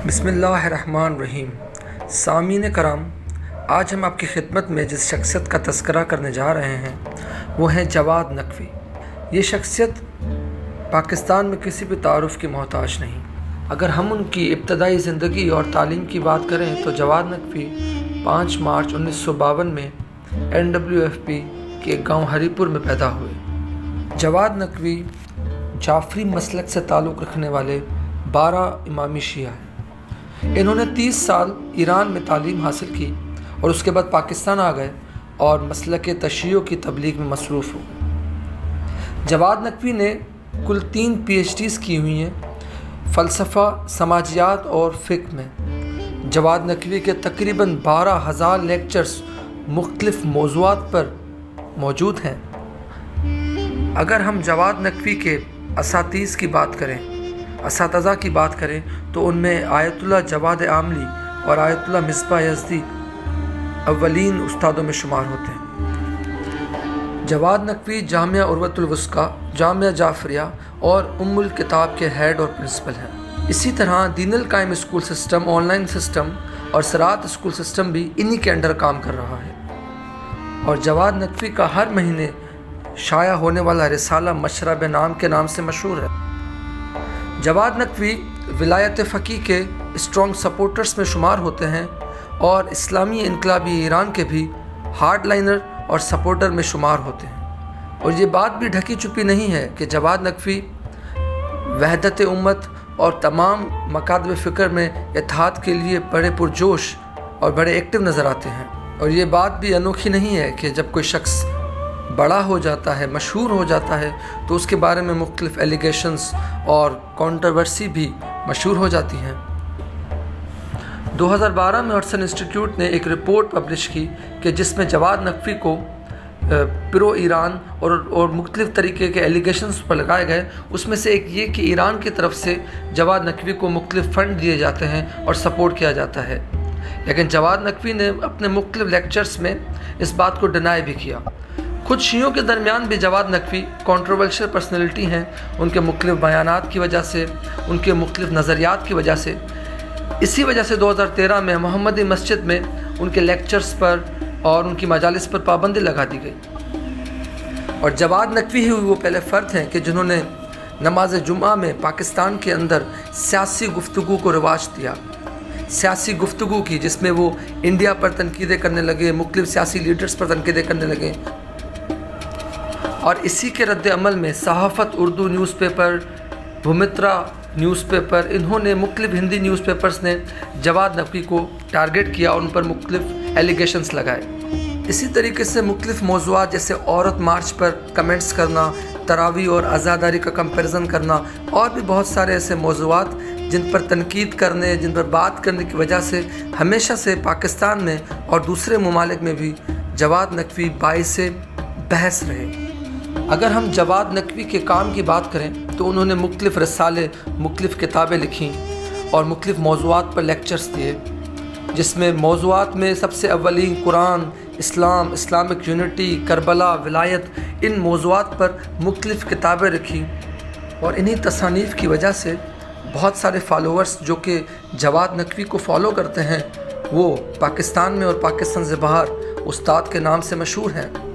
بسم اللہ الرحمن الرحیم۔ سامعین کرام، آج ہم آپ کی خدمت میں جس شخصیت کا تذکرہ کرنے جا رہے ہیں وہ ہیں جواد نقوی۔ یہ شخصیت پاکستان میں کسی بھی تعارف کی محتاج نہیں۔ اگر ہم ان کی ابتدائی زندگی اور تعلیم کی بات کریں تو جواد نقوی 5 مارچ 1952 میں NWFP کے ایک گاؤں ہری پور میں پیدا ہوئے۔ جواد نقوی جعفری مسلک سے تعلق رکھنے والے 12 امامی شیعہ ہیں۔ انہوں نے 30 سال ایران میں تعلیم حاصل کی اور اس کے بعد پاکستان آ گئے اور مسلک تشیع کی تبلیغ میں مصروف ہو گئے۔ جواد نقوی نے کل 3 PhDs کی ہوئی ہیں، فلسفہ، سماجیات اور فقہ میں۔ جواد نقوی کے تقریباً 12,000 لیکچرز مختلف موضوعات پر موجود ہیں۔ اگر ہم جواد نقوی کے اساتذہ کی بات کریں تو ان میں آیت اللہ جواد عاملی اور آیت اللہ مصباح یزدی اولین استادوں میں شمار ہوتے ہیں۔ جواد نقوی جامعہ عروۃ الوثقی، جامعہ جعفریہ اور الکتاب کے ہیڈ اور پرنسپل ہیں۔ اسی طرح Deen Alqaim school system, online system اور صراط اسکول سسٹم بھی انہی کے انڈر کام کر رہا ہے۔ اور جواد نقوی کا ہر مہینے شائع ہونے والا رسالہ مشرب نام کے نام سے مشہور ہے۔ جواد نقوی ولایت فقیہ کے اسٹرانگ سپورٹرز میں شمار ہوتے ہیں اور اسلامی انقلابی ایران کے بھی ہارڈ لائنر اور سپورٹر میں شمار ہوتے ہیں۔ اور یہ بات بھی ڈھکی چھپی نہیں ہے کہ جواد نقوی وحدت امت اور تمام مکاتب فکر میں اتحاد کے لیے بڑے پرجوش اور بڑے ایکٹیو نظر آتے ہیں۔ اور یہ بات بھی انوکھی نہیں ہے کہ جب کوئی شخص بڑا ہو جاتا ہے، مشہور ہو جاتا ہے، تو اس کے بارے میں مختلف ایلیگیشنز اور کنٹروورسی بھی مشہور ہو جاتی ہیں۔ 2012 میں ہڈسن انسٹیٹیوٹ نے ایک رپورٹ پبلش کی کہ جس میں جواد نقوی کو پرو ایران اور مختلف طریقے کے ایلیگیشنز پر لگائے گئے۔ اس میں سے ایک یہ کہ ایران کی طرف سے جواد نقوی کو مختلف فنڈ دیے جاتے ہیں اور سپورٹ کیا جاتا ہے، لیکن جواد نقوی نے اپنے مختلف لیکچرز میں اس بات کو ڈینائی بھی کیا۔ خود شیعوں کے درمیان بھی جواد نقوی کنٹروورشل پرسنالٹی ہیں، ان کے مختلف بیانات کی وجہ سے، ان کے مختلف نظریات کی وجہ سے۔ اسی وجہ سے 2013 میں محمدی مسجد میں ان کے لیکچرز پر اور ان کی مجالس پر پابندی لگا دی گئی۔ اور جواد نقوی ہی وہ پہلے فرد ہیں کہ جنہوں نے نماز جمعہ میں پاکستان کے اندر سیاسی گفتگو کو رواج دیا، سیاسی گفتگو کی، جس میں وہ انڈیا پر تنقیدیں کرنے لگے، مختلف سیاسی لیڈرز پر تنقیدیں کرنے لگے۔ اور اسی کے رد عمل میں صحافت، Urdu newspaper, Bhoomitra newspaper, انہوں نے مختلف ہندی نیوز پیپرز نے جواد نقوی کو ٹارگٹ کیا اور ان پر مختلف ایلیگیشنز لگائے۔ اسی طریقے سے مختلف موضوعات جیسے عورت مارچ پر کمنٹس کرنا، تراویح اور عزاداری کا کمپیریزن کرنا، اور بھی بہت سارے ایسے موضوعات جن پر تنقید کرنے، جن پر بات کرنے کی وجہ سے ہمیشہ سے پاکستان میں اور دوسرے ممالک میں بھی جواد نقوی باعث بحث رہے۔ اگر ہم جواد نقوی کے کام کی بات کریں تو انہوں نے مختلف رسالے، مختلف کتابیں لکھیں اور مختلف موضوعات پر لیکچرز دیے، جس میں موضوعات میں سب سے اولین قرآن، اسلام، اسلامک یونٹی، کربلا، ولایت، ان موضوعات پر مختلف کتابیں لکھیں۔ اور انہی تصانیف کی وجہ سے بہت سارے فالوورز جو کہ جواد نقوی کو فالو کرتے ہیں وہ پاکستان میں اور پاکستان سے باہر استاد کے نام سے مشہور ہیں۔